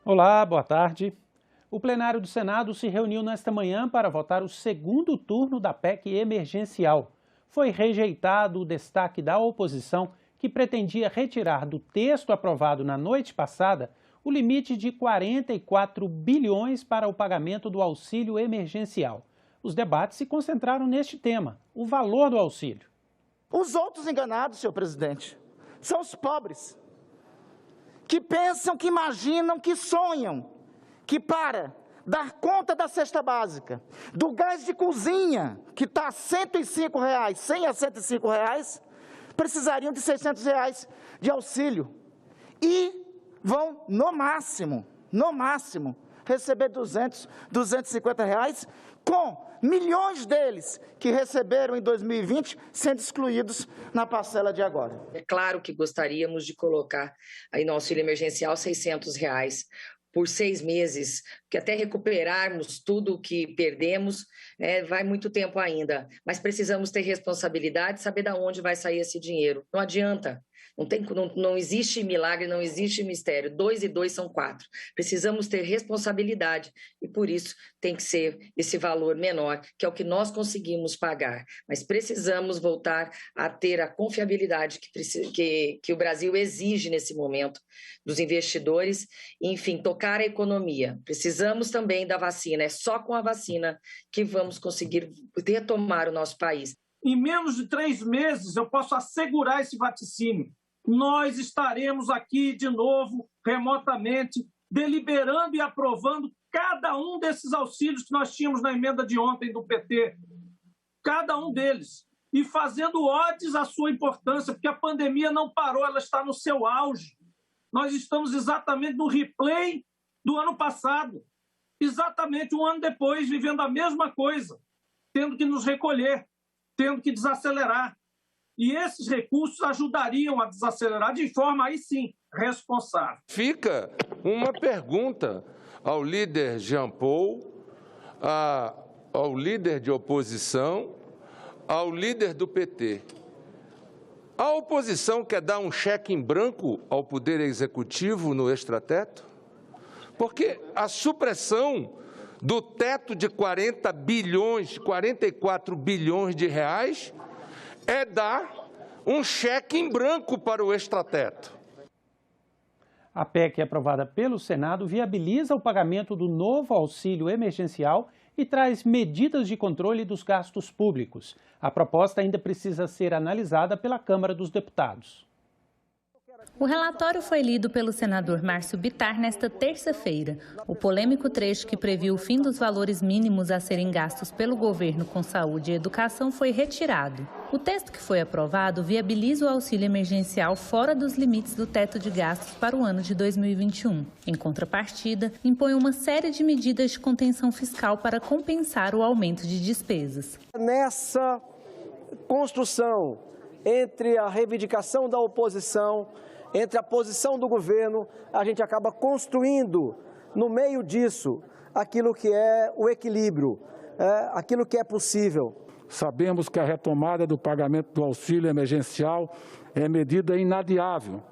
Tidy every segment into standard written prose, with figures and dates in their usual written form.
Olá, boa tarde. O plenário do Senado se reuniu nesta manhã para votar o segundo turno da PEC emergencial. Foi rejeitado o destaque da oposição, que pretendia retirar do texto aprovado na noite passada o limite de 44 bilhões para o pagamento do auxílio emergencial. Os debates se concentraram neste tema, o valor do auxílio. Os outros enganados, senhor presidente, são os pobres, que pensam, que imaginam, que sonham, que para dar conta da cesta básica, do gás de cozinha, que está a R$ 105, 100 a R$ 105, precisariam de R$ 600 de auxílio. E vão, no máximo, receber R$ 200, R$ 250, com milhões deles que receberam em 2020 sendo excluídos na parcela de agora. É claro que gostaríamos de colocar aí no auxílio emergencial R$ 600 por 6 meses, porque até recuperarmos tudo o que perdemos, vai muito tempo ainda. Mas precisamos ter responsabilidade, saber de onde vai sair esse dinheiro. Não adianta. Não existe milagre, não existe mistério. 2 e 2 são 4. Precisamos ter responsabilidade e, por isso, tem que ser esse valor menor, que é o que nós conseguimos pagar. Mas precisamos voltar a ter a confiabilidade que o Brasil exige nesse momento dos investidores. Enfim, tocar a economia. Precisamos também da vacina. É só com a vacina que vamos conseguir retomar o nosso país. Em menos de 3 meses, eu posso assegurar esse vaticínio. Nós estaremos aqui de novo, remotamente, deliberando e aprovando cada um desses auxílios que nós tínhamos na emenda de ontem do PT. Cada um deles. E fazendo odes à sua importância, porque a pandemia não parou, ela está no seu auge. Nós estamos exatamente no replay do ano passado. Exatamente um ano depois, vivendo a mesma coisa, tendo que nos recolher, tendo que desacelerar. E esses recursos ajudariam a desacelerar de forma, aí sim, responsável. Fica uma pergunta ao líder Jean Paul, ao líder de oposição, ao líder do PT. A oposição quer dar um cheque em branco ao Poder Executivo no extrateto? Porque a supressão do teto de 44 bilhões de reais é dar um cheque em branco para o extrateto. A PEC aprovada pelo Senado viabiliza o pagamento do novo auxílio emergencial e traz medidas de controle dos gastos públicos. A proposta ainda precisa ser analisada pela Câmara dos Deputados. O relatório foi lido pelo senador Márcio Bittar nesta terça-feira. O polêmico trecho que previu o fim dos valores mínimos a serem gastos pelo governo com saúde e educação foi retirado. O texto que foi aprovado viabiliza o auxílio emergencial fora dos limites do teto de gastos para o ano de 2021. Em contrapartida, impõe uma série de medidas de contenção fiscal para compensar o aumento de despesas. Nessa construção entre a reivindicação da oposição, entre a posição do governo, a gente acaba construindo, no meio disso, aquilo que é o equilíbrio, aquilo que é possível. Sabemos que a retomada do pagamento do auxílio emergencial é medida inadiável,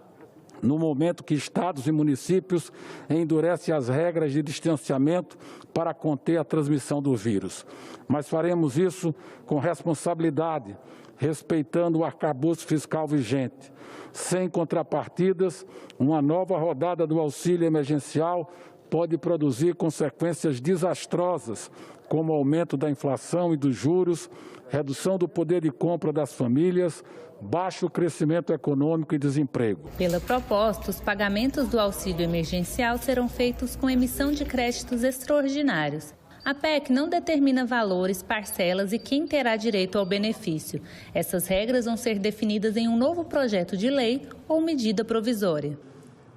no momento que estados e municípios endurecem as regras de distanciamento para conter a transmissão do vírus. Mas faremos isso com responsabilidade, respeitando o arcabouço fiscal vigente. Sem contrapartidas, uma nova rodada do auxílio emergencial pode produzir consequências desastrosas, como aumento da inflação e dos juros, redução do poder de compra das famílias, baixo crescimento econômico e desemprego. Pela proposta, os pagamentos do auxílio emergencial serão feitos com emissão de créditos extraordinários. A PEC não determina valores, parcelas e quem terá direito ao benefício. Essas regras vão ser definidas em um novo projeto de lei ou medida provisória.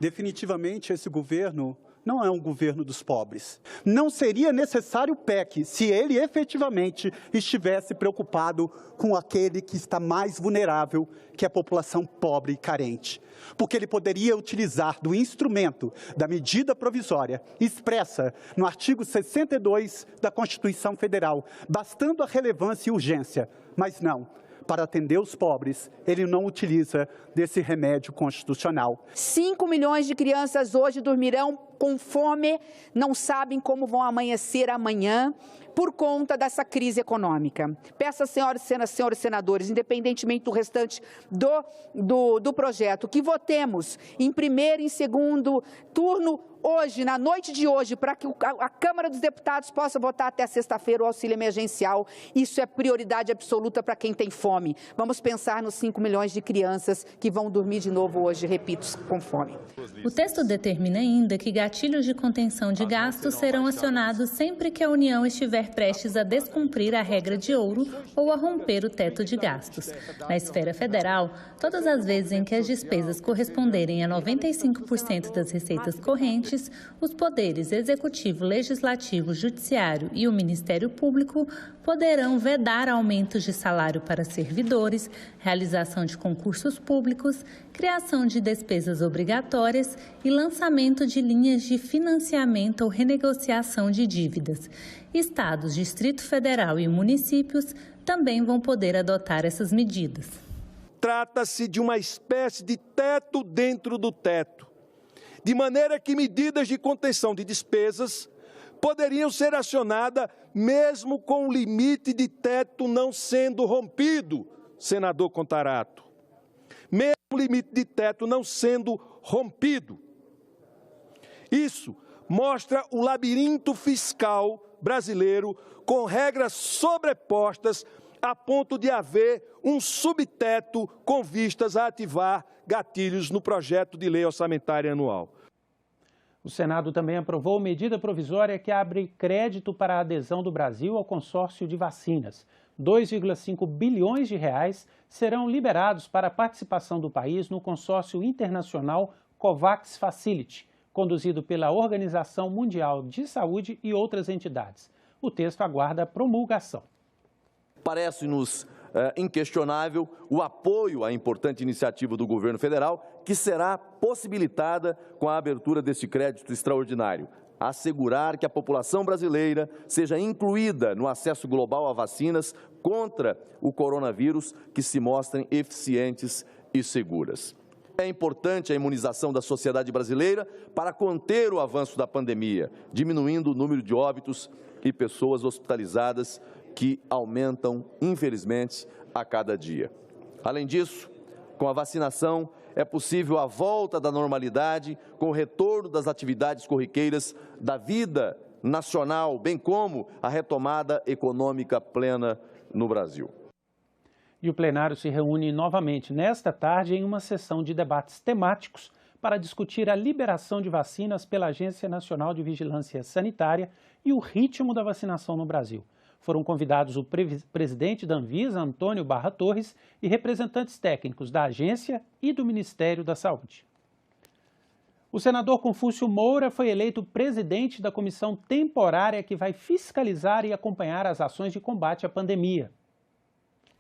Definitivamente, esse governo não é um governo dos pobres. Não seria necessário o PEC se ele efetivamente estivesse preocupado com aquele que está mais vulnerável, que é a população pobre e carente. Porque ele poderia utilizar do instrumento da medida provisória expressa no artigo 62 da Constituição Federal, bastando a relevância e urgência, mas não. Para atender os pobres, ele não utiliza desse remédio constitucional. 5 milhões de crianças hoje dormirão com fome, não sabem como vão amanhecer amanhã por conta dessa crise econômica. Peço às senhoras e senhores senadores, independentemente do restante do projeto, que votemos em primeiro e em segundo turno hoje, na noite de hoje, para que a Câmara dos Deputados possa votar até sexta-feira o auxílio emergencial. Isso é prioridade absoluta para quem tem fome. Vamos pensar nos 5 milhões de crianças que vão dormir de novo hoje, repito, com fome. O texto determina ainda que gatilhos de contenção de gastos serão acionados sempre que a União estiver prestes a descumprir a regra de ouro ou a romper o teto de gastos. Na esfera federal, todas as vezes em que as despesas corresponderem a 95% das receitas correntes, os poderes executivo, legislativo, judiciário e o Ministério Público poderão vedar aumentos de salário para servidores, realização de concursos públicos, criação de despesas obrigatórias e lançamento de linhas de financiamento ou renegociação de dívidas. Estados, Distrito Federal e municípios também vão poder adotar essas medidas. Trata-se de uma espécie de teto dentro do teto, de maneira que medidas de contenção de despesas poderiam ser acionadas mesmo com o limite de teto não sendo rompido, senador Contarato. Mesmo o limite de teto não sendo rompido. Isso mostra o labirinto fiscal brasileiro com regras sobrepostas a ponto de haver um subteto com vistas a ativar gatilhos no projeto de lei orçamentária anual. O Senado também aprovou medida provisória que abre crédito para a adesão do Brasil ao consórcio de vacinas. 2,5 bilhões de reais serão liberados para a participação do país no consórcio internacional COVAX Facility, conduzido pela Organização Mundial de Saúde e outras entidades. O texto aguarda promulgação. Parece-nos inquestionável o apoio à importante iniciativa do governo federal, que será possibilitada com a abertura deste crédito extraordinário. Assegurar que a população brasileira seja incluída no acesso global a vacinas contra o coronavírus que se mostrem eficientes e seguras. É importante a imunização da sociedade brasileira para conter o avanço da pandemia, diminuindo o número de óbitos e pessoas hospitalizadas que aumentam, infelizmente, a cada dia. Além disso, com a vacinação, é possível a volta da normalidade, com o retorno das atividades corriqueiras da vida nacional, bem como a retomada econômica plena no Brasil. E o plenário se reúne novamente nesta tarde em uma sessão de debates temáticos para discutir a liberação de vacinas pela Agência Nacional de Vigilância Sanitária e o ritmo da vacinação no Brasil. Foram convidados o presidente da Anvisa, Antônio Barra Torres, e representantes técnicos da agência e do Ministério da Saúde. O senador Confúcio Moura foi eleito presidente da comissão temporária que vai fiscalizar e acompanhar as ações de combate à pandemia.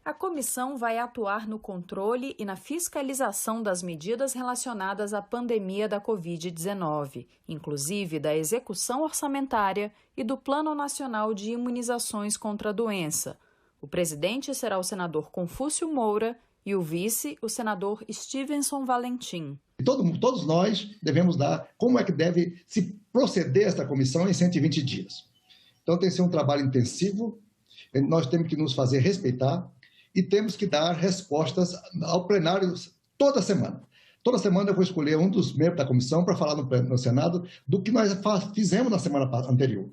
A comissão vai atuar no controle e na fiscalização das medidas relacionadas à pandemia da Covid-19, inclusive da execução orçamentária e do Plano Nacional de Imunizações contra a doença. O presidente será o senador Confúcio Moura e o vice, o senador Stevenson Valentim. Todos nós devemos dar como é que deve se proceder esta comissão em 120 dias. Então tem que ser um trabalho intensivo, nós temos que nos fazer respeitar, e temos que dar respostas ao plenário toda semana. Toda semana eu vou escolher um dos membros da comissão para falar no Senado do que nós fizemos na semana anterior,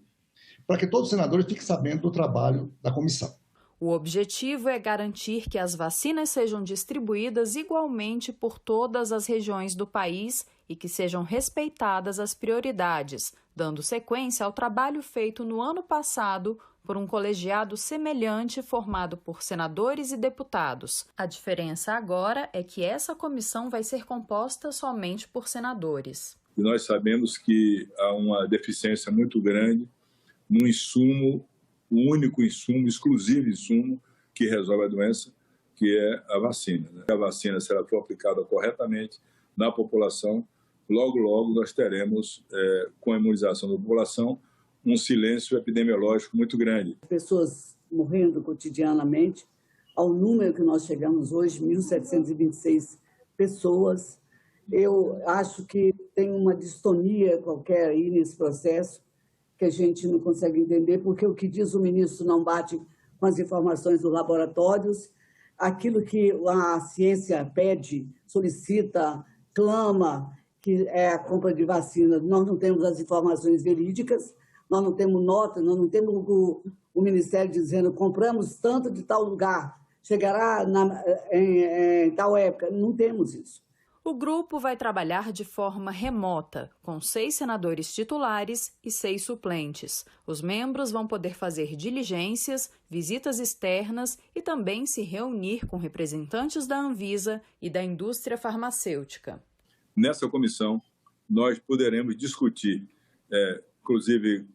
para que todos os senadores fiquem sabendo do trabalho da comissão. O objetivo é garantir que as vacinas sejam distribuídas igualmente por todas as regiões do país e que sejam respeitadas as prioridades, dando sequência ao trabalho feito no ano passado por um colegiado semelhante formado por senadores e deputados. A diferença agora é que essa comissão vai ser composta somente por senadores. E nós sabemos que há uma deficiência muito grande no insumo, o único insumo, exclusivo insumo que resolve a doença, que é a vacina. Se a vacina será aplicada corretamente na população, logo nós teremos, com a imunização da população, um silêncio epidemiológico muito grande. Pessoas morrendo cotidianamente, ao número que nós chegamos hoje, 1.726 pessoas, Eu acho que tem uma distonia qualquer aí nesse processo que a gente não consegue entender, porque o que diz o ministro não bate com as informações dos laboratórios, aquilo que a ciência pede, solicita, clama, que é a compra de vacinas. Nós não temos as informações verídicas, nós não temos notas, nós não temos o Ministério dizendo compramos tanto de tal lugar, chegará em tal época. Não temos isso. O grupo vai trabalhar de forma remota, com 6 senadores titulares e 6 suplentes. Os membros vão poder fazer diligências, visitas externas e também se reunir com representantes da Anvisa e da indústria farmacêutica. Nessa comissão, nós poderemos discutir, inclusive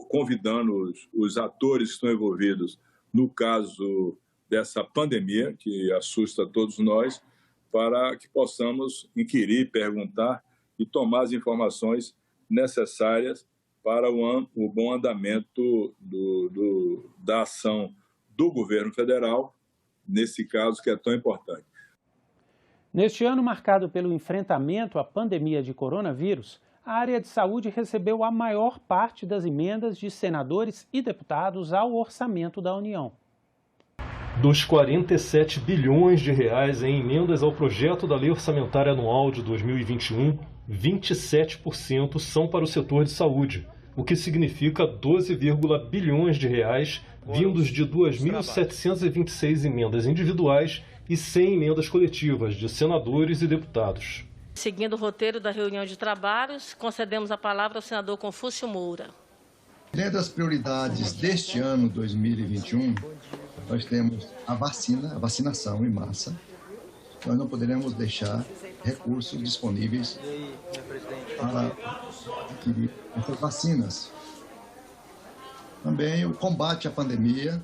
convidando os atores que estão envolvidos no caso dessa pandemia, que assusta todos nós, para que possamos inquirir, perguntar e tomar as informações necessárias para o bom andamento da ação do governo federal, nesse caso que é tão importante. Neste ano marcado pelo enfrentamento à pandemia de coronavírus, a área de saúde recebeu a maior parte das emendas de senadores e deputados ao orçamento da União. Dos 47 bilhões de reais em emendas ao projeto da Lei Orçamentária Anual de 2021, 27% são para o setor de saúde, o que significa 12, bilhões de reais vindos de 2.726 emendas individuais e 100 emendas coletivas de senadores e deputados. Seguindo o roteiro da reunião de trabalhos, concedemos a palavra ao senador Confúcio Moura. Dentro das prioridades deste ano 2021, nós temos a vacinação em massa. Nós não poderemos deixar recursos disponíveis para adquirir essas vacinas. Também o combate à pandemia,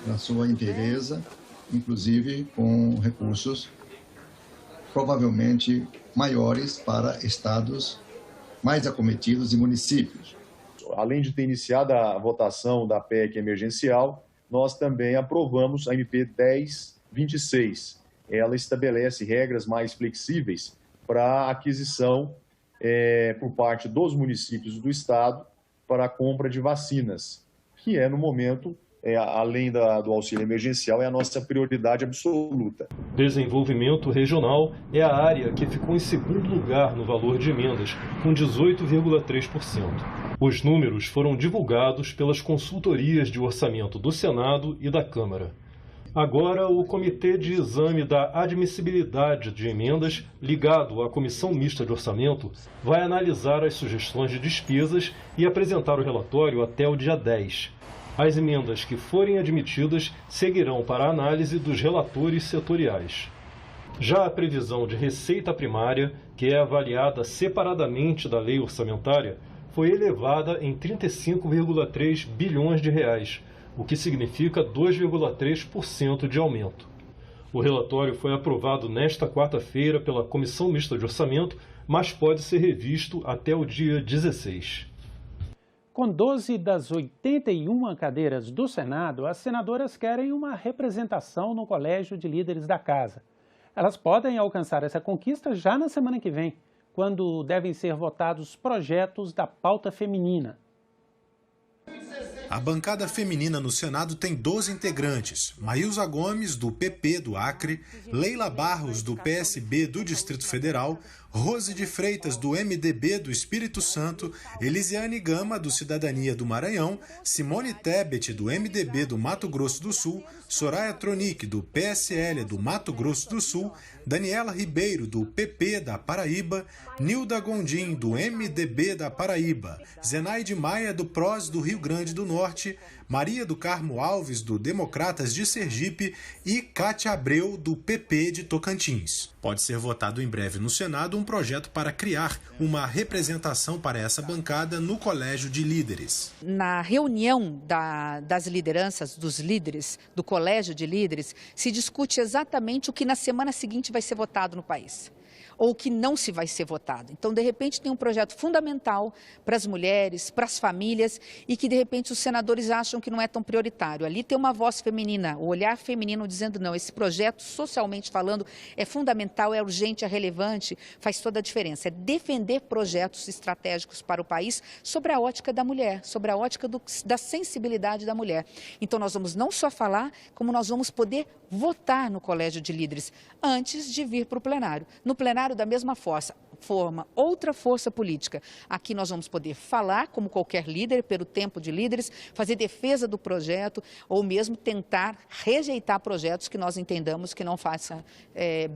na sua inteireza, inclusive com recursos provavelmente maiores para estados mais acometidos e municípios. Além de ter iniciado a votação da PEC emergencial, nós também aprovamos a MP 1026. Ela estabelece regras mais flexíveis para a aquisição por parte dos municípios do estado para a compra de vacinas, que no momento, além do auxílio emergencial, é a nossa prioridade absoluta. Desenvolvimento regional é a área que ficou em segundo lugar no valor de emendas, com 18,3%. Os números foram divulgados pelas consultorias de orçamento do Senado e da Câmara. Agora, o Comitê de Exame da Admissibilidade de Emendas, ligado à Comissão Mista de Orçamento, vai analisar as sugestões de despesas e apresentar o relatório até o dia 10. As emendas que forem admitidas seguirão para a análise dos relatores setoriais. Já a previsão de receita primária, que é avaliada separadamente da lei orçamentária, foi elevada em 35,3 bilhões de reais, o que significa 2,3% de aumento. O relatório foi aprovado nesta quarta-feira pela Comissão Mista de Orçamento, mas pode ser revisto até o dia 16. Com 12 das 81 cadeiras do Senado, as senadoras querem uma representação no Colégio de Líderes da Casa. Elas podem alcançar essa conquista já na semana que vem, quando devem ser votados projetos da pauta feminina. A bancada feminina no Senado tem 12 integrantes: Maílza Gomes, do PP do Acre, Leila Barros, do PSB do Distrito Federal, Rose de Freitas, do MDB do Espírito Santo, Elisiane Gama, do Cidadania do Maranhão, Simone Tebet, do MDB do Mato Grosso do Sul, Soraya Tronic, do PSL do Mato Grosso do Sul, Daniela Ribeiro, do PP da Paraíba, Nilda Gondim, do MDB da Paraíba, Zenaide Maia, do PROS do Rio Grande do Norte, Maria do Carmo Alves, do Democratas de Sergipe e Cátia Abreu, do PP de Tocantins. Pode ser votado em breve no Senado um projeto para criar uma representação para essa bancada no Colégio de Líderes. Na reunião das lideranças, dos líderes, do Colégio de Líderes, se discute exatamente o que na semana seguinte vai ser votado no país. ou que não se vai ser votado. Então, de repente, tem um projeto fundamental para as mulheres, para as famílias, e que, de repente, os senadores acham que não é tão prioritário. Ali tem uma voz feminina, o olhar feminino dizendo, não, esse projeto, socialmente falando, é fundamental, é urgente, é relevante, faz toda a diferença. É defender projetos estratégicos para o país sobre a ótica da mulher, sobre a ótica da sensibilidade da mulher. Então, nós vamos não só falar, como nós vamos poder votar no Colégio de Líderes antes de vir para o plenário. No plenário, da mesma forma, outra força política. Aqui nós vamos poder falar, como qualquer líder, pelo tempo de líderes, fazer defesa do projeto ou mesmo tentar rejeitar projetos que nós entendamos que não façam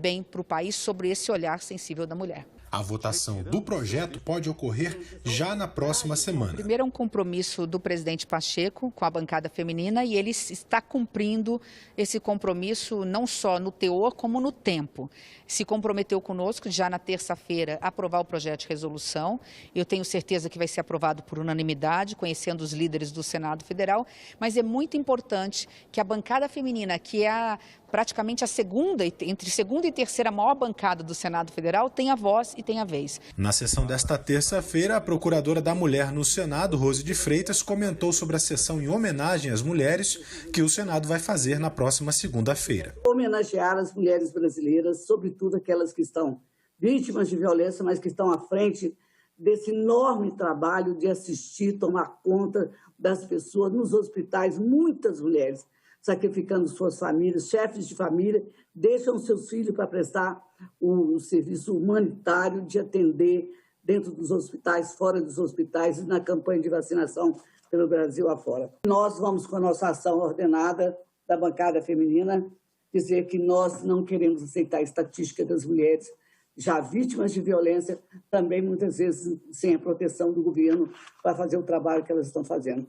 bem para o país sobre esse olhar sensível da mulher. A votação do projeto pode ocorrer já na próxima semana. Primeiro é um compromisso do presidente Pacheco com a bancada feminina e ele está cumprindo esse compromisso não só no teor como no tempo. Se comprometeu conosco já na terça-feira a aprovar o projeto de resolução. Eu tenho certeza que vai ser aprovado por unanimidade, conhecendo os líderes do Senado Federal, mas é muito importante que a bancada feminina, que é praticamente a segunda, entre segunda e terceira maior bancada do Senado Federal, tenha voz e tenha vez. Na sessão desta terça-feira, a Procuradora da Mulher no Senado, Rose de Freitas, comentou sobre a sessão em homenagem às mulheres que o Senado vai fazer na próxima segunda-feira. Homenagear as mulheres brasileiras, sobretudo aquelas que estão vítimas de violência, mas que estão à frente desse enorme trabalho de assistir, tomar conta das pessoas nos hospitais, muitas mulheres sacrificando suas famílias, chefes de família, deixam seus filhos para prestar o serviço humanitário de atender dentro dos hospitais, fora dos hospitais e na campanha de vacinação pelo Brasil afora. Nós vamos, com a nossa ação ordenada da bancada feminina, dizer que nós não queremos aceitar a estatística das mulheres já vítimas de violência, também muitas vezes sem a proteção do governo para fazer o trabalho que elas estão fazendo.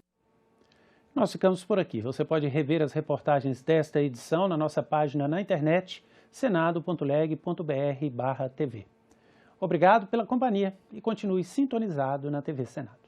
Nós ficamos por aqui. Você pode rever as reportagens desta edição na nossa página na internet, senado.leg.br/tv. Obrigado pela companhia e continue sintonizado na TV Senado.